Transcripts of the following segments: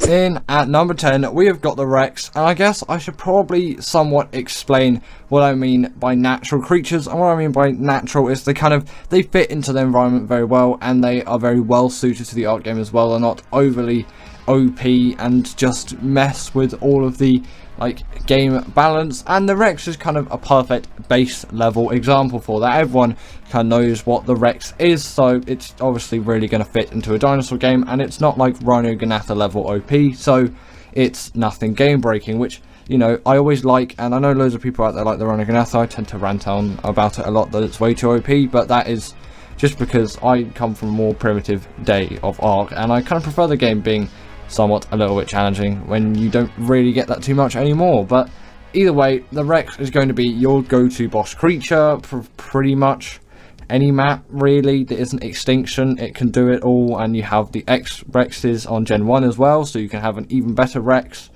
In at number 10, we have got the Rex, and I guess I should probably somewhat explain what I mean by natural creatures. And what I mean by natural is they fit into the environment very well, and they are very well suited to the Ark game as well. They're not overly OP and just mess with all of the game balance, and the Rex is kind of a perfect base level example for that. Everyone kind of knows what the Rex is, so it's obviously really going to fit into a dinosaur game, and it's not like Rhino Ganatha level OP, so it's nothing game breaking, which, you know, I always like. And I know loads of people out there like the Rhino Ganatha. I tend to rant on about it a lot, that it's way too OP, but that is just because I come from a more primitive day of Ark, and I kind of prefer the game being somewhat a little bit challenging when you don't really get that too much anymore. But either way, the Rex is going to be your go-to boss creature for pretty much any map, really. There isn't Extinction, it can do it all, and you have the X Rexes on Gen 1 as well, so you can have an even better Rex.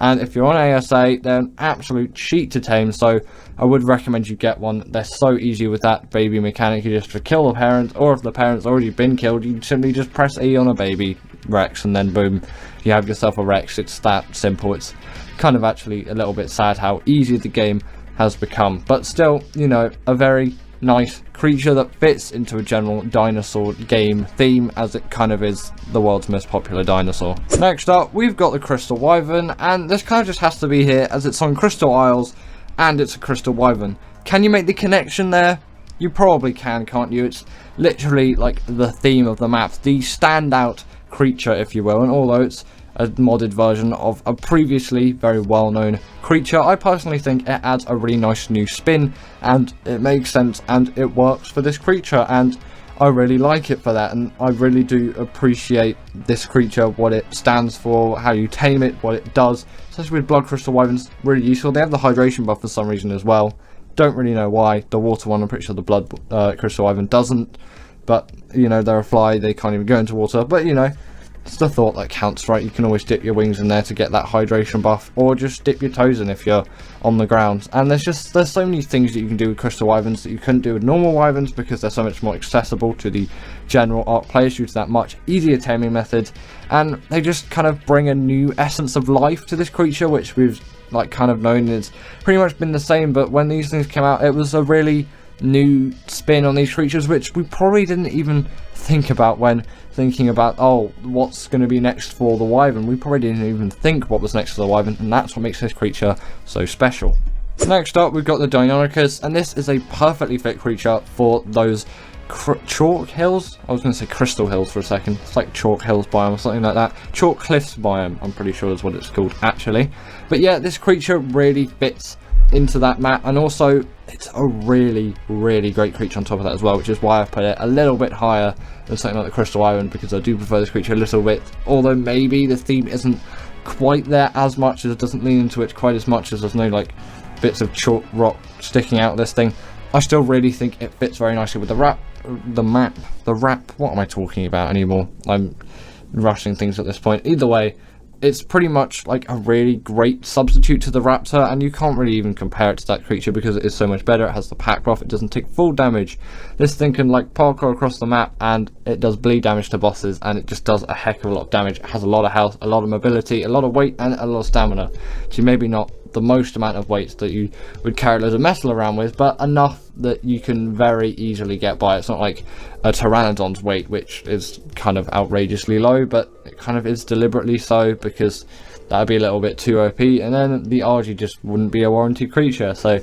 And if you're on ASA, they're an absolute cheat to tame, so I would recommend you get one. They're so easy with that baby mechanic. You just have to kill the parent, or if the parent's already been killed, you simply just press E on a baby Rex, and then boom, you have yourself a Rex. It's that simple. It's kind of actually a little bit sad how easy the game has become, but still, you know, a very nice creature that fits into a general dinosaur game theme, as it kind of is the world's most popular dinosaur. Next up, we've got the Crystal Wyvern, and this kind of just has to be here as it's on Crystal Isles and it's a Crystal Wyvern. Can you make the connection there? You probably can, can't you? It's literally like the theme of the map, the standout creature, if you will, and although it's a modded version of a previously very well-known creature, I personally think it adds a really nice new spin, and it makes sense, and it works for this creature, and I really like it for that. And I really do appreciate this creature, what it stands for, how you tame it, what it does, especially with Blood Crystal Wyverns. Really useful. They have the hydration buff for some reason as well. Don't really know why. The water one, I'm pretty sure the Blood Crystal Wyvern doesn't, but you know, they're a fly, they can't even go into water, but you know, it's the thought that counts, right? You can always dip your wings in there to get that hydration buff, or just dip your toes in if you're on the ground. And there's so many things that you can do with Crystal Wyverns that you couldn't do with normal Wyverns, because they're so much more accessible to the general Ark players due to that much easier taming method. And they just kind of bring a new essence of life to this creature, which we've kind of known it's pretty much been the same, but when these things came out, it was a really new spin on these creatures, which we probably didn't even think about when thinking about, oh, what's going to be next for the Wyvern. We probably didn't even think what was next for the Wyvern, and that's what makes this creature so special. Next up, we've got the Deinonychus, and this is a perfectly fit creature for those chalk hills. I was going to say crystal hills for a second. It's like chalk hills biome or something like that. Chalk cliffs biome, I'm pretty sure is what it's called actually. But yeah, this creature really fits into that map, and also it's a really great creature on top of that as well, which is why I've put it a little bit higher than something like the Crystal Wyvern, because I do prefer this creature a little bit, although maybe the theme isn't quite there as much, as it doesn't lean into it quite as much, as there's no like bits of chalk rock sticking out of this thing. I still really think it fits very nicely with the wrap. What am I talking about anymore? I'm rushing things at this point. Either way, it's pretty much like a really great substitute to the Raptor, and you can't really even compare it to that creature because it is so much better. It has the pack buff, it doesn't take full damage. This thing can like parkour across the map, and it does bleed damage to bosses, and it just does a heck of a lot of damage. It has a lot of health, a lot of mobility, a lot of weight, and a lot of stamina. So maybe not the most amount of weights that you would carry loads of metal around with, but enough that you can very easily get by. It's not like a Pteranodon's weight, which is kind of outrageously low, but it kind of is deliberately so, because that would be a little bit too OP, and then the RG just wouldn't be a warranty creature. So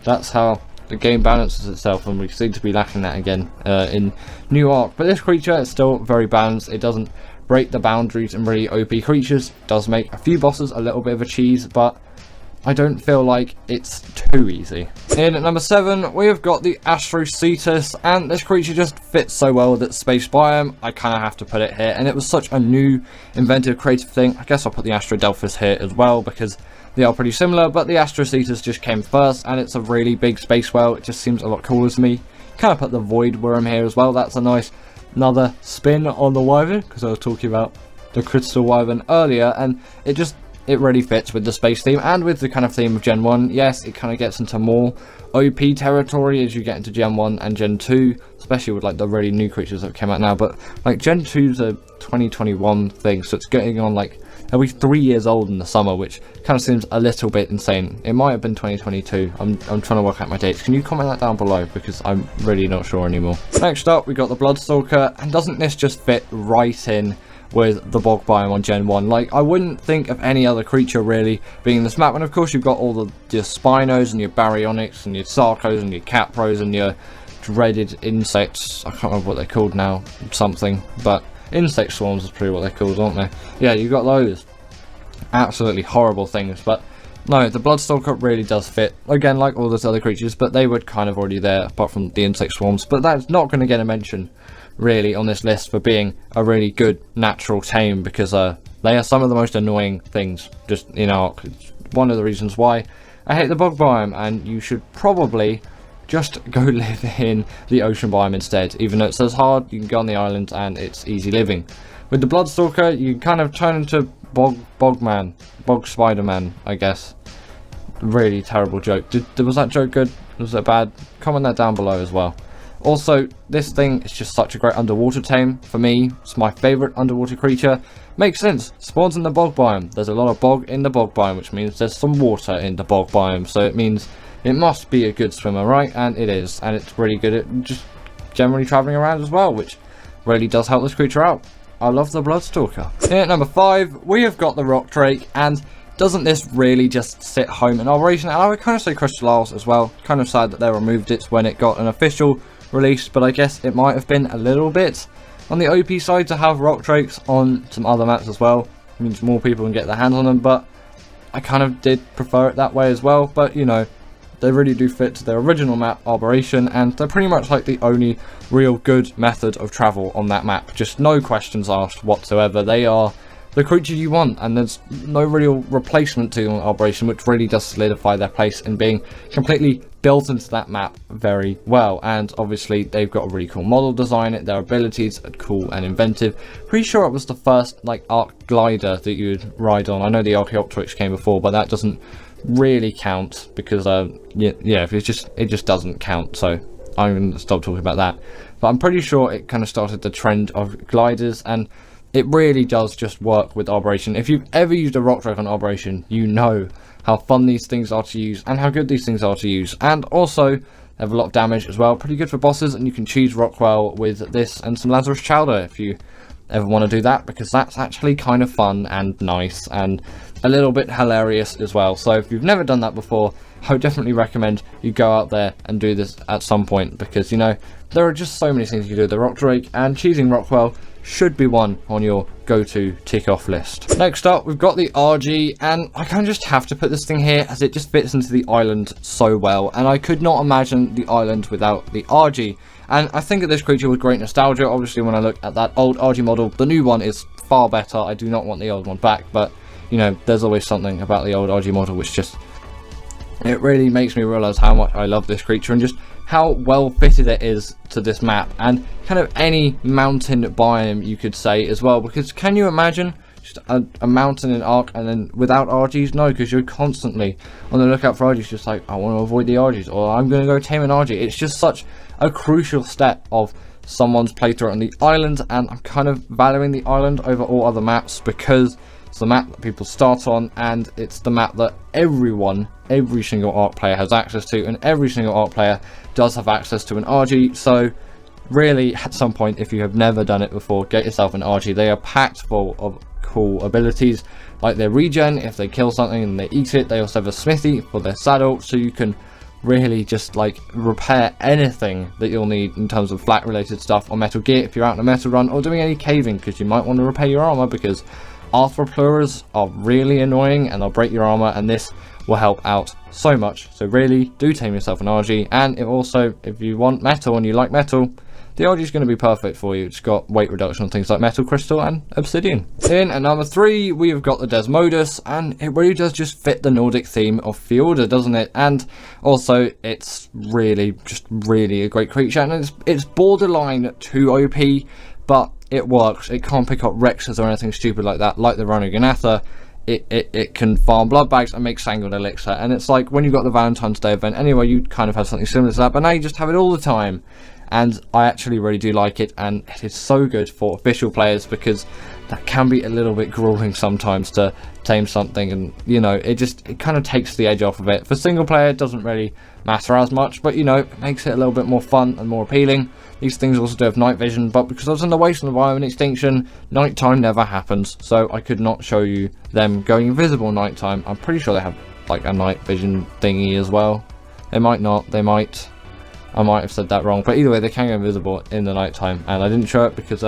that's how the game balances itself, and we seem to be lacking that again in New Ark. But this creature is still very balanced. It doesn't break the boundaries in really OP creatures. It does make a few bosses a little bit of a cheese, but I don't feel like it's too easy. In at number 7, we have got the Astrocetus, and this creature just fits so well with its space biome, I kind of have to put it here. And it was such a new, inventive, creative thing. I guess I'll put the Astrodelphis here as well, because they are pretty similar, but the Astrocetus just came first, and it's a really big space whale. It just seems a lot cooler to me. Kind of put the Void Worm here as well. That's a nice another spin on the Wyvern, because I was talking about the Crystal Wyvern earlier, and it really fits with the space theme and with the kind of theme of Gen 1. Yes, it kind of gets into more OP territory as you get into Gen 1 and Gen 2, especially with like the really new creatures that came out now. But like Gen 2's a 2021 thing, so it's getting on like It'll be 3 years old in the summer, which kind of seems a little bit insane. It might have been 2022. I'm trying to work out my dates. Can you comment that down below, because I'm really not sure anymore. Next up, we got the Bloodstalker, and doesn't this just fit right in with the bog biome on Gen 1? Like, I wouldn't think of any other creature really being in this map. And of course, you've got all your Spinos and your Baryonyx and your Sarcos and your Capros and your dreaded insects. I can't remember what they're called now, something, but insect swarms is pretty what they're called, aren't they? Yeah, you've got those absolutely horrible things. But no, the Bloodstalker really does fit, again, like all those other creatures, but they were kind of already there apart from the insect swarms. But that's not going to get a mention really on this list for being a really good natural tame, because they are some of the most annoying things just in Ark. It's one of the reasons why I hate the bog biome, and you should probably just go live in the ocean biome instead. Even though it says hard, you can go on the island and it's easy living. With the Bloodstalker, you kind of turn into bog Spider-Man, I guess. Really terrible joke. Was that joke good? Was it bad? Comment that down below as well. Also, this thing is just such a great underwater tame. For me, it's my favourite underwater creature. Makes sense. Spawns in the bog biome. There's a lot of bog in the bog biome, which means there's some water in the bog biome. So it means it must be a good swimmer, right? And it is. And it's really good at just generally travelling around as well, which really does help this creature out. I love the Bloodstalker. In at number 5, we have got the Rock Drake. And doesn't this really just sit home in operation? And I would kind of say Crystal Isles as well. Kind of sad that they removed it when it got an official release, but I guess it might have been a little bit on the OP side to have Rock Drakes on some other maps as well. It means more people can get their hands on them, but I kind of did prefer it that way as well. But you know, they really do fit to their original map Operation, and they're pretty much like the only real good method of travel on that map. Just no questions asked whatsoever. They are the creature you want, and there's no real replacement to them on Operation, which really does solidify their place in being completely built into that map very well. And obviously they've got a really cool model design. Their abilities are cool and inventive. Pretty sure it was the first like Ark glider that you would ride on. I know the Archaeopteryx came before, but that doesn't really count because yeah, it just doesn't count. So I'm gonna stop talking about that. But I'm pretty sure it kind of started the trend of gliders, and it really does just work with Operation. If you've ever used a Rock Drake on Operation, you know how fun these things are to use and how good these things are to use. And also, they have a lot of damage as well. Pretty good for bosses, and you can cheese Rockwell with this and some Lazarus Chowder if you ever want to do that, because that's actually kind of fun and nice and a little bit hilarious as well. So if you've never done that before, I would definitely recommend you go out there and do this at some point, because you know, there are just so many things you can do with the Rock Drake, and cheesing Rockwell should be one on your go-to tick-off list. Next up, we've got the RG, and I kind of just have to put this thing here as it just fits into the island so well, and I could not imagine the island without the RG. And I think of this creature with great nostalgia. Obviously, when I look at that old RG model, the new one is far better. I do not want the old one back, but you know, there's always something about the old RG model which just, it really makes me realise how much I love this creature and just how well fitted it is to this map, and kind of any mountain biome you could say as well, because can you imagine just a mountain in Ark and then without RGs? No, because you're constantly on the lookout for RGs, just like, I want to avoid the RGs, or I'm going to go tame an RG. It's just such a crucial step of someone's playthrough on the island, and I'm kind of valuing the island over all other maps because it's the map that people start on, and it's the map that every single Ark player has access to, and every single Ark player does have access to an RG. So really, at some point, if you have never done it before, get yourself an RG. They are packed full of cool abilities, like their regen. If they kill something and they eat it, they also have a smithy for their saddle, so you can really just like repair anything that you'll need in terms of flat related stuff, or metal gear if you're out on a metal run, or doing any caving, because you might want to repair your armor, because Arthropluras are really annoying and they'll break your armor, and this will help out so much. So really do tame yourself an RG. And if you want metal and you like metal, the RG is going to be perfect for you. It's got weight reduction on things like metal, crystal and obsidian. In at number 3, we've got the Desmodus, and it really does just fit the Nordic theme of Fjorda, doesn't it? And also, it's really a great creature, and it's borderline too OP, but it works. It can't pick up Rexes or anything stupid like that, like the Rhinogonatha. It can farm blood bags and make Sanguine Elixir, and it's like when you got the Valentine's Day event anyway, you kind of had something similar to that, but now you just have it all the time, and I actually really do like it, and it is so good for official players because that can be a little bit grueling sometimes to tame something, and you know, it kind of takes the edge off of it. For single player, it doesn't really matter as much, but you know, it makes it a little bit more fun and more appealing. These things also do have night vision, but because I was in the wasteland environment extinction, nighttime never happens, so I could not show you them going invisible nighttime. I'm pretty sure they have like a night vision thingy as well. They might not, they might. I might have said that wrong, but either way, they can go invisible in the nighttime, and I didn't show it because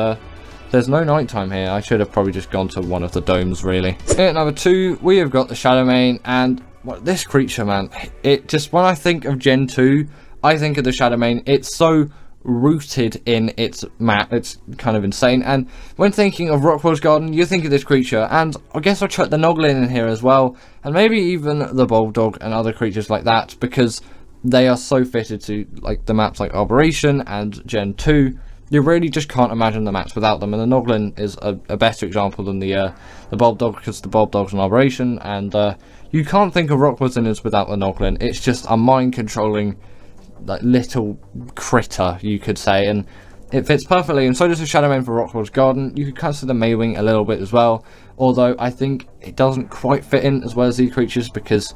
there's no nighttime here. I should have probably just gone to one of the domes, really. At number 2, we have got the Shadowmane, and this creature, man, it just, when I think of Gen 2, I think of the Shadowmane. It's so rooted in its map, it's kind of insane. And when thinking of Rockwell's Garden, you think of this creature, and I guess I'll chuck the Noglin in here as well, and maybe even the Bulldog and other creatures like that, because they are so fitted to like the maps like Arboration and Gen 2. You really just can't imagine the maps without them, and the Noglin is a better example than the Bulldog, because the Bulldog's an Arboration, and you can't think of Rock Wizards without the Noglin. It's just a mind-controlling like little critter, you could say, and it fits perfectly. And so does the Shadowmane for Rockwell's Garden. You could consider Maywing a little bit as well, although I think it doesn't quite fit in as well as these creatures, because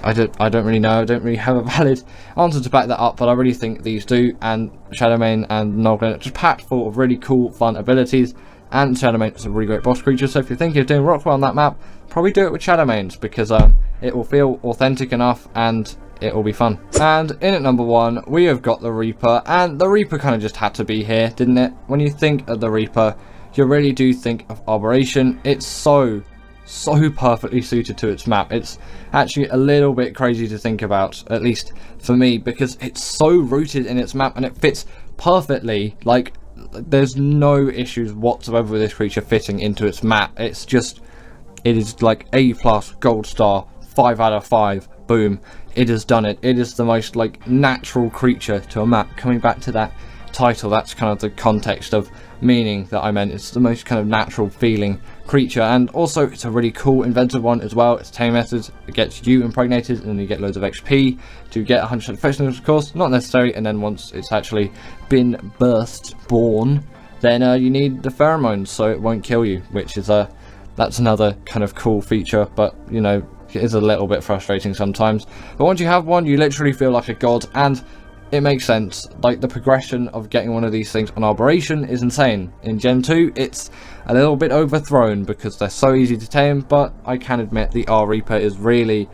I don't really know. I don't really have a valid answer to back that up, but I really think these do. And Shadowmane and Noglin are just packed full of really cool, fun abilities. And Shadowmane is a really great boss creature, so if you're thinking of doing Rockwell on that map, probably do it with Shadowmanes, because it will feel authentic enough and it will be fun. And in at number 1, we have got the Reaper, and the Reaper kind of just had to be here, didn't it? When you think of the Reaper, you really do think of Arboration. It's so perfectly suited to its map. It's actually a little bit crazy to think about, at least for me, because it's so rooted in its map and it fits perfectly. Like, there's no issues whatsoever with this creature fitting into its map. It's just, it is like A+, gold star, 5 out of 5, boom, it has done it. It is the most like natural creature to a map. Coming back to that title, that's kind of the context of meaning that I meant. It's the most kind of natural feeling creature, and also it's a really cool inventive one as well. Its tame methods, it gets you impregnated and then you get loads of XP to get 100% effectiveness, of course, not necessary, and then once it's actually been born, then you need the pheromones so it won't kill you, which is that's another kind of cool feature, but you know, it is a little bit frustrating sometimes. But once you have one, you literally feel like a god, and it makes sense. Like, the progression of getting one of these things on Arboration is insane. In Gen 2, it's a little bit overthrown because they're so easy to tame, but I can admit the R Reaper is really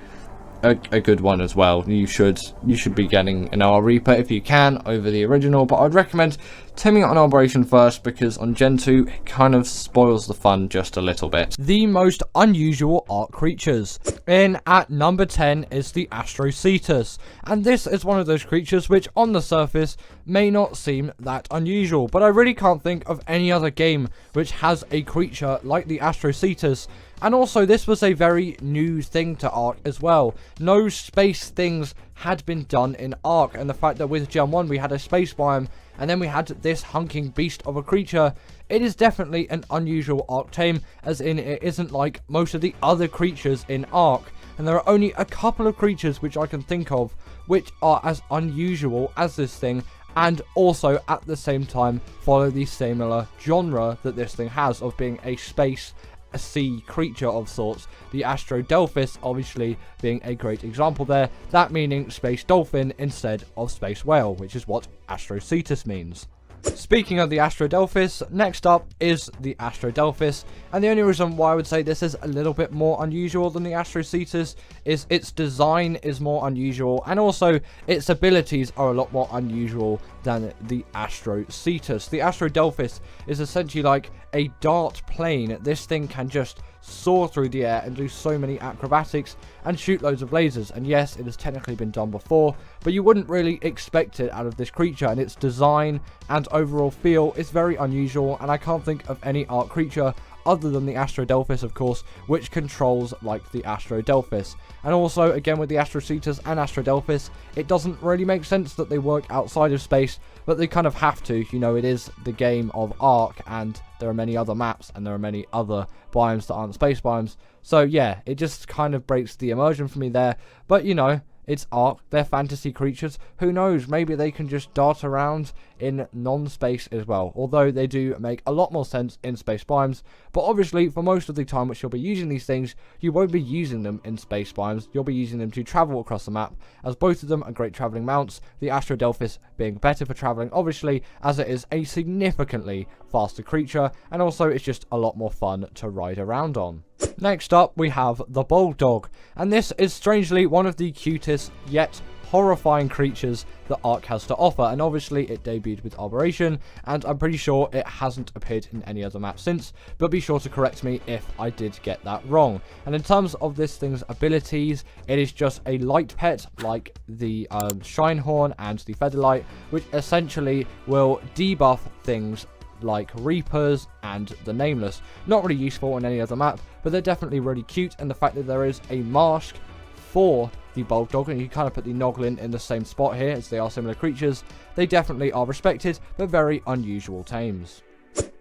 a good one as well. You should be getting an R Reaper if you can over the original, but I'd recommend taming it on Arboration first, because on Gen 2 it kind of spoils the fun just a little bit. The most unusual Ark creatures. In at number 10 is the Astrocetus, and this is one of those creatures which on the surface may not seem that unusual, but I really can't think of any other game which has a creature like the Astrocetus. And also, this was a very new thing to Ark as well. No space things had been done in Ark, and the fact that with Gen 1 we had a space biome, and then we had this hunking beast of a creature, it is definitely an unusual Ark tame, as in it isn't like most of the other creatures in Ark. And there are only a couple of creatures which I can think of which are as unusual as this thing, and also at the same time follow the similar genre that this thing has of being a sea creature of sorts. The Astrodelphis obviously being a great example there, that meaning space dolphin instead of space whale, which is what Astrocetus means. Speaking of the Astrodelphis, next up is the Astrodelphis, and the only reason why I would say this is a little bit more unusual than the Astrocetus is its design is more unusual, and also its abilities are a lot more unusual than the Astrocetus. The Astrodelphis is essentially like a dart plane. This thing can just soar through the air and do so many acrobatics and shoot loads of lasers, and yes, it has technically been done before, but you wouldn't really expect it out of this creature, and its design and overall feel is very unusual, and I can't think of any Ark creature other than the Astrodelphis, of course, which controls like the Astrodelphis. And also, again, with the Astrocetus and Astrodelphis, it doesn't really make sense that they work outside of space, but they kind of have to. You know, it is the game of Ark, and there are many other maps, and there are many other biomes that aren't space biomes. So yeah, it just kind of breaks the immersion for me there. But, you know, It's Ark, they're fantasy creatures. Who knows, maybe they can just dart around in non-space as well. Although they do make a lot more sense in space biomes. But obviously, for most of the time which you'll be using these things, you won't be using them in space biomes. You'll be using them to travel across the map, as both of them are great travelling mounts. The Astrodelphis being better for travelling, obviously, as it is a significantly faster creature. And also, it's just a lot more fun to ride around on. Next up, we have the Bulldog, and this is strangely one of the cutest yet horrifying creatures that Ark has to offer, and obviously it debuted with Arboration, and I'm pretty sure it hasn't appeared in any other map since, but be sure to correct me if I did get that wrong. And in terms of this thing's abilities, it is just a light pet like the Shinehorn and the Featherlight, which essentially will debuff things like Reapers and the Nameless. Not really useful on any other map, but they're definitely really cute, and the fact that there is a mask for the Bulldog, and you kind of put the Noglin in the same spot here as they are similar creatures, they definitely are respected, but very unusual tames.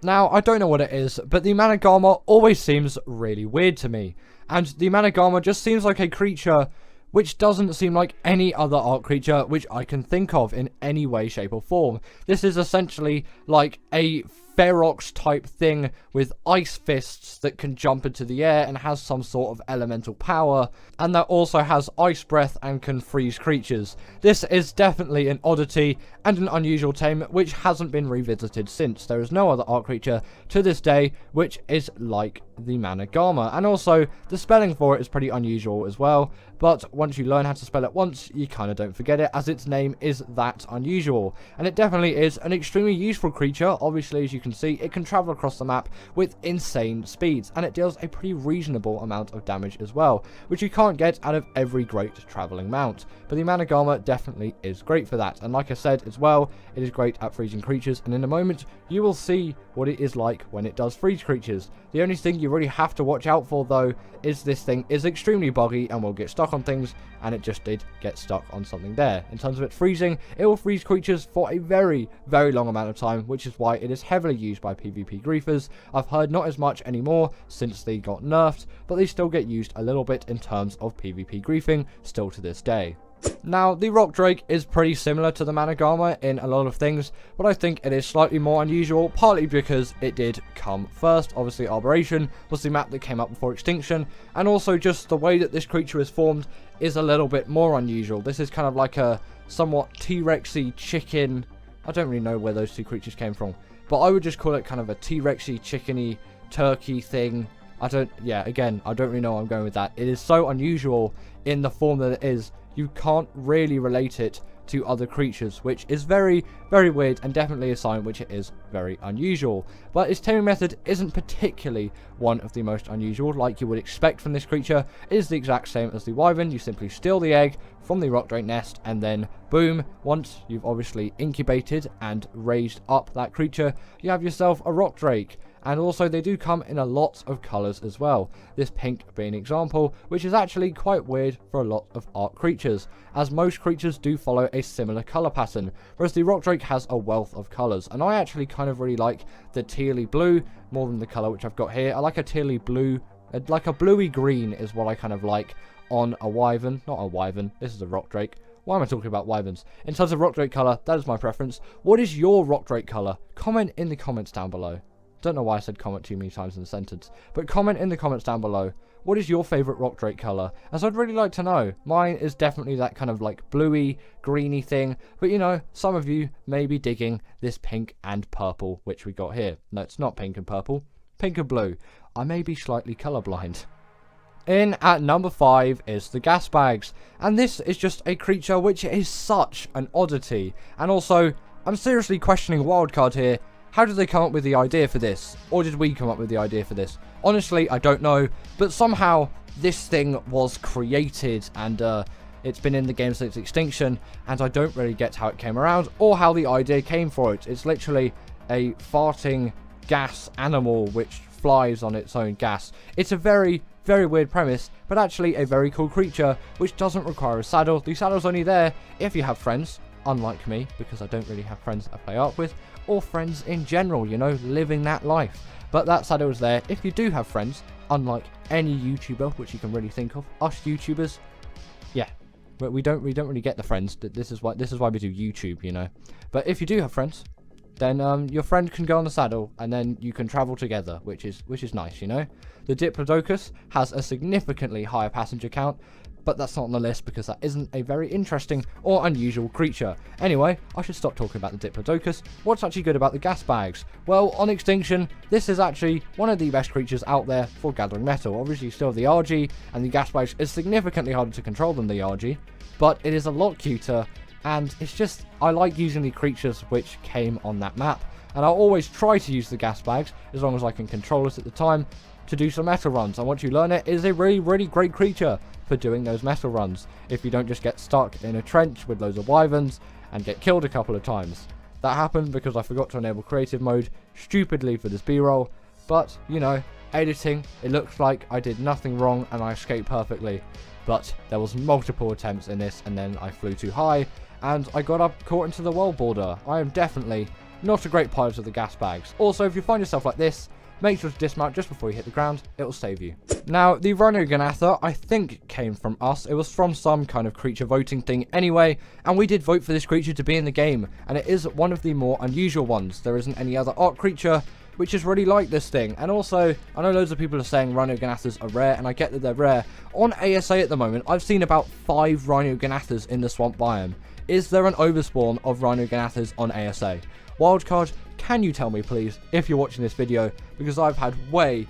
Now, I don't know what it is, but the Managama always seems really weird to me, and the Managama just seems like a creature which doesn't seem like any other Ark creature which I can think of in any way, shape or form. This is essentially like a Ferox type thing with ice fists that can jump into the air and has some sort of elemental power, and that also has ice breath and can freeze creatures. This is definitely an oddity and an unusual tame which hasn't been revisited since. There is no other Ark creature to this day which is like the Managama, and also the spelling for it is pretty unusual as well, but once you learn how to spell it once, you kind of don't forget it, as its name is that unusual. And it definitely is an extremely useful creature. Obviously, as you can see, it can travel across the map with insane speeds, and it deals a pretty reasonable amount of damage as well, which you can't get out of every great travelling mount. But the Managama definitely is great for that, and like I said as well, it is great at freezing creatures, and in a moment you will see what it is like when it does freeze creatures. The only thing you really have to watch out for though is this thing is extremely buggy and will get stuck on things, and it just did get stuck on something there. In terms of it freezing, it will freeze creatures for a very, very long amount of time, which is why it is heavily used by PvP griefers. I've heard not as much anymore since they got nerfed, but they still get used a little bit in terms of PvP griefing still to this day. Now, the Rock Drake is pretty similar to the Managama in a lot of things, but I think it is slightly more unusual, partly because it did come first. Obviously, Arboration was the map that came up before Extinction, and also just the way that this creature is formed is a little bit more unusual. This is kind of like a somewhat T-Rexy chicken. I don't really know where those two creatures came from, but I would just call it kind of a T-Rexy chickeny turkey thing. I don't really know where I'm going with that. It is so unusual in the form that it is. You can't really relate it to other creatures, which is very, very weird, and definitely a sign which it is very unusual. But its taming method isn't particularly one of the most unusual, like you would expect from this creature. It is the exact same as the Wyvern. You simply steal the egg from the Rock Drake nest, and then boom, once you've obviously incubated and raised up that creature, you have yourself a Rock Drake. And also they do come in a lot of colours as well, this pink being an example, which is actually quite weird for a lot of Ark creatures, as most creatures do follow a similar colour pattern, whereas the Rock Drake has a wealth of colours, and I actually kind of really like the tealy blue more than the colour which I've got here. I like a tealy blue, like a bluey green is what I kind of like on a Wyvern, not a Wyvern, this is a Rock Drake. Why am I talking about Wyverns? In terms of Rock Drake colour, that is my preference. What is your Rock Drake colour? Comment in the comments down below. Don't know why I said comment too many times in a sentence, but comment in the comments down below. What is your favourite Rock Drake colour? As I'd really like to know. Mine is definitely that kind of like bluey, greeny thing, but you know, some of you may be digging this pink and purple which we got here. No, it's not pink and purple, pink and blue. I may be slightly colourblind. In at number 5 is the Gas Bags, and this is just a creature which is such an oddity, and also, I'm seriously questioning Wildcard here. How did they come up with the idea for this? Or did we come up with the idea for this? Honestly, I don't know. But somehow, this thing was created, and it's been in the game since Extinction, and I don't really get how it came around, or how the idea came for it. It's literally a farting gas animal which flies on its own gas. It's a very, very weird premise, but actually a very cool creature, which doesn't require a saddle. The saddle's only there if you have friends. Unlike me, because I don't really have friends I play Ark with, or friends in general, you know, living that life. But that saddle is there if you do have friends, unlike any YouTuber, which you can really think of. Us YouTubers, yeah, But we don't really get the friends. This is why we do YouTube, you know. But if you do have friends, then your friend can go on the saddle, and then you can travel together, which is nice, you know. The Diplodocus has a significantly higher passenger count, but that's not on the list because that isn't a very interesting or unusual creature. Anyway, I should stop talking about the Diplodocus. What's actually good about the gas bags? Well, on extinction, this is actually one of the best creatures out there for gathering metal. Obviously, you still have the RG, and the gas bags is significantly harder to control than the RG, but it is a lot cuter, and it's just, I like using the creatures which came on that map, and I'll always try to use the gas bags as long as I can control it at the time to do some metal runs. And once you learn it, it is a really great creature for doing those metal runs, if you don't just get stuck in a trench with loads of wyverns and get killed a couple of times. That happened because I forgot to enable creative mode stupidly for this b-roll, but you know, editing, it looks like I did nothing wrong and I escaped perfectly, but there was multiple attempts in this, and then I flew too high and I got up caught into the world border. I am definitely not a great pilot of the gas bags. Also, if you find yourself like this, make sure to dismount just before you hit the ground, it will save you. Now, the Rhinogonatha, I think, came from us. It was from some kind of creature voting thing anyway, and we did vote for this creature to be in the game, and it is one of the more unusual ones. There isn't any other Ark creature which is really like this thing. And also, I know loads of people are saying Rhinogonathas are rare, and I get that they're rare. On ASA at the moment, I've seen about 5 Rhinogonathas in the swamp biome. Is there an overspawn of Rhinogonathas on ASA? Wildcard, can you tell me please, if you're watching this video, because I've had way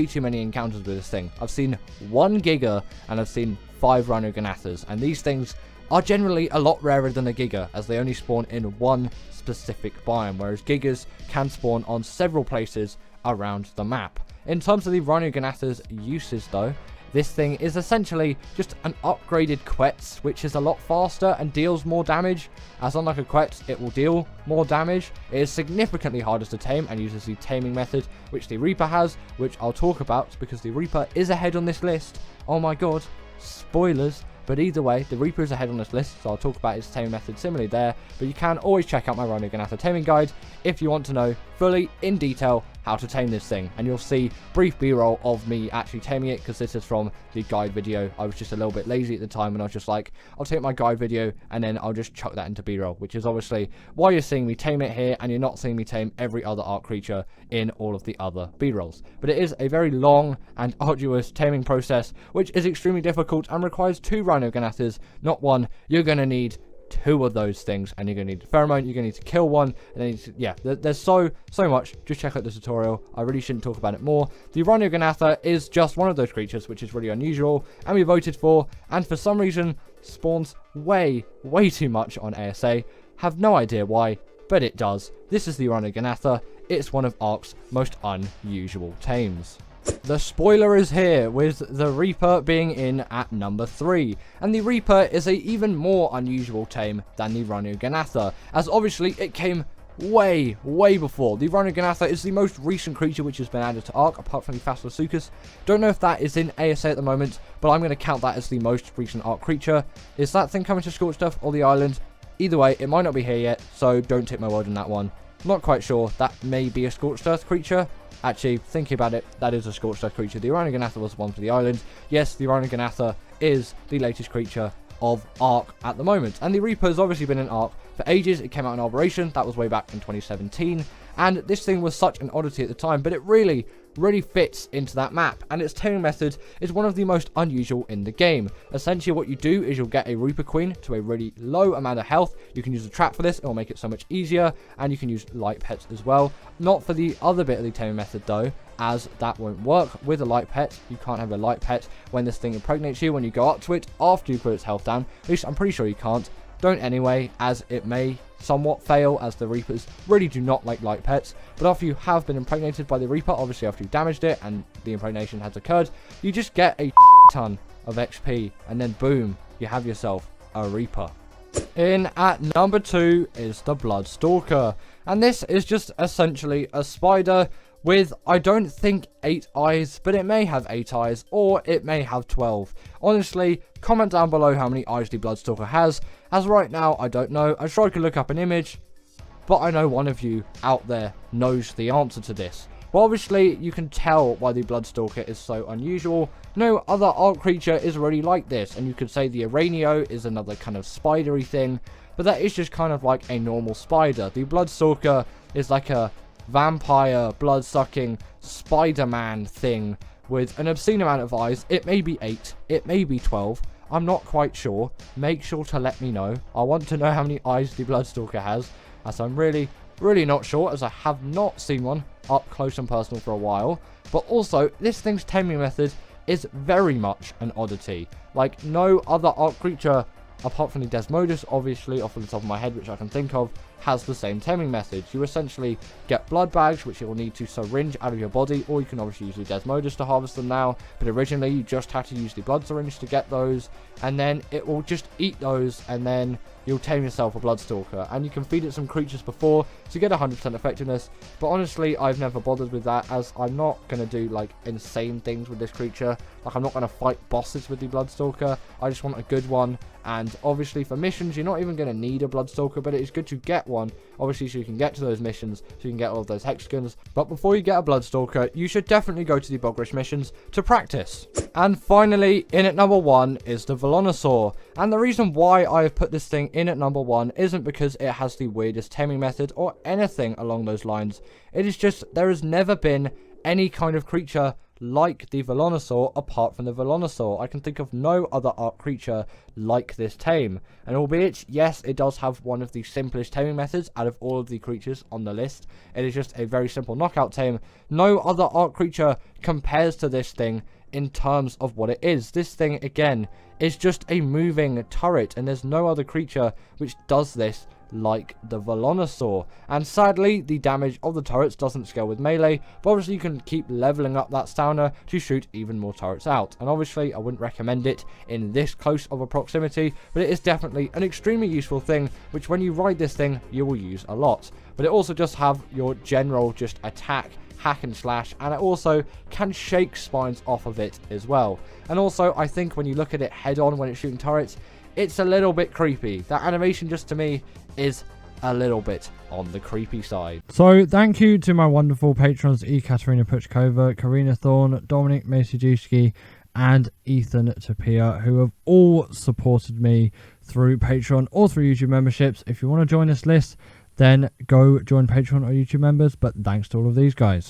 too many encounters with this thing. I've seen 1 Giga, and I've seen 5 Rhinogonathas, and these things are generally a lot rarer than a Giga, as they only spawn in one specific biome, whereas Gigas can spawn on several places around the map. In terms of the Rhinogonatha's uses though, this thing is essentially just an upgraded Quetz, which is a lot faster and deals more damage. As unlike a Quetz, it will deal more damage. It is significantly harder to tame and uses the taming method, which the Reaper has, which I'll talk about because the Reaper is ahead on this list. Oh my god, spoilers. But either way, the Reaper is ahead on this list, so I'll talk about his taming method similarly there. But you can always check out my Rhinogonatha taming guide if you want to know fully, in detail, how to tame this thing. And you'll see brief b-roll of me actually taming it, because this is from the guide video. I was just a little bit lazy at the time, and I was just like, I'll take my guide video, and then I'll just chuck that into b-roll, which is obviously why you're seeing me tame it here, and you're not seeing me tame every other Ark creature in all of the other b-rolls. But it is a very long and arduous taming process, which is extremely difficult and requires 2 Rhinogonathas, not 1. You're going to need 2 of those things, and you're going to need pheromone, you're going to need to kill 1, and then yeah, there's so much. Just check out the tutorial. I really shouldn't talk about it more. The Rhinogonatha is just one of those creatures which is really unusual, and we voted for, and for some reason spawns way too much on ASA. Have no idea why, but it does. This is the Rhinogonatha. It's one of Ark's most unusual tames. The spoiler is here, with the Reaper being in at number 3, and the Reaper is a even more unusual tame than the Rhinogonatha, as obviously it came way before. The Rhinogonatha is the most recent creature which has been added to Ark, apart from the Phasmatsuchus. Don't know if that is in ASA at the moment, but I'm going to count that as the most recent Ark creature. Is that thing coming to Scorched Earth or the island? Either way, it might not be here yet, so don't take my word on that one. Not quite sure. That may be a Scorched Earth creature. Actually, thinking about it, that is a Scorched Earth creature. The Rhinogonatha was the one for the island. Yes, the Rhinogonatha is the latest creature of Ark at the moment. And the Reaper has obviously been in Ark for ages. It came out in Operation. That was way back in 2017. And this thing was such an oddity at the time, but it really fits into that map, and its taming method is one of the most unusual in the game. Essentially what you do is you'll get a Reaper Queen to a really low amount of health. You can use a trap for this, it will make it so much easier, and you can use light pets as well. Not for the other bit of the taming method though, as that won't work with a light pet. You can't have a light pet when this thing impregnates you when you go up to it after you put its health down. At least I'm pretty sure you can't. Don't anyway, as it may somewhat fail, as the Reapers really do not like light pets. But after you have been impregnated by the Reaper, obviously after you've damaged it and the impregnation has occurred, you just get a ton of XP, and then boom, you have yourself a Reaper. In at number 2 is the Bloodstalker, and this is just essentially a spider with, I don't think 8 eyes, but it may have 8 eyes, or it may have 12. Honestly, comment down below how many eyes the Bloodstalker has, as right now I don't know. I could look up an image, but I know one of you out there knows the answer to this. But obviously, you can tell why the Bloodstalker is so unusual. No other Ark creature is really like this, and you could say the Aranio is another kind of spidery thing, but that is just kind of like a normal spider. The Bloodstalker is like a vampire, blood-sucking Spider-Man thing with an obscene amount of eyes. It may be 8, it may be 12, I'm not quite sure. Make sure to let me know. I want to know how many eyes the Bloodstalker has, as I'm really not sure, as I have not seen one up close and personal for a while. But also, this thing's taming method is very much an oddity. Like, no other Ark creature, apart from the Desmodus, obviously, off the top of my head, which I can think of, has the same taming method. You essentially get blood bags, which you will need to syringe out of your body, or you can obviously use the Desmodus to harvest them now, but originally you just had to use the blood syringe to get those, and then it will just eat those, and then you'll tame yourself a Bloodstalker, and you can feed it some creatures before to get 100% effectiveness. But honestly, I've never bothered with that, as I'm not going to do like insane things with this creature. Like, I'm not going to fight bosses with the Bloodstalker. I just want a good one, and obviously for missions you're not even going to need a Bloodstalker, but it is good to get one, obviously, so you can get to those missions, so you can get all of those hexagons. But before you get a Bloodstalker, you should definitely go to the Bogrish missions to practice. And finally, in at number 1 is the Velonosaur. And the reason why I have put this thing in at number 1 isn't because it has the weirdest taming method or anything along those lines. It is just there has never been any kind of creature like the Velonosaur apart from the Velonosaur. I can think of no other Ark creature like this tame. And albeit, yes, it does have one of the simplest taming methods out of all of the creatures on the list. It is just a very simple knockout tame. No other Ark creature compares to this thing in terms of what it is. This thing, again, is just a moving turret, and there's no other creature which does this like the Velonosaur. And sadly, the damage of the turrets doesn't scale with melee, but obviously you can keep leveling up that stamina to shoot even more turrets out. And obviously I wouldn't recommend it in this close of a proximity, but it is definitely an extremely useful thing, which when you ride this thing you will use a lot. But it also does have your general just attack, hack and slash, and it also can shake spines off of it as well. And also, I think when you look at it head on when it's shooting turrets, it's a little bit creepy. That animation, just to me, is a little bit on the creepy side. So thank you to my wonderful patrons Ekaterina Puchkova, Karina Thorne, Dominic Masijewski, and Ethan Tapia, who have all supported me through Patreon or through YouTube memberships. If you want to join this list, then go join Patreon or YouTube members, but thanks to all of these guys.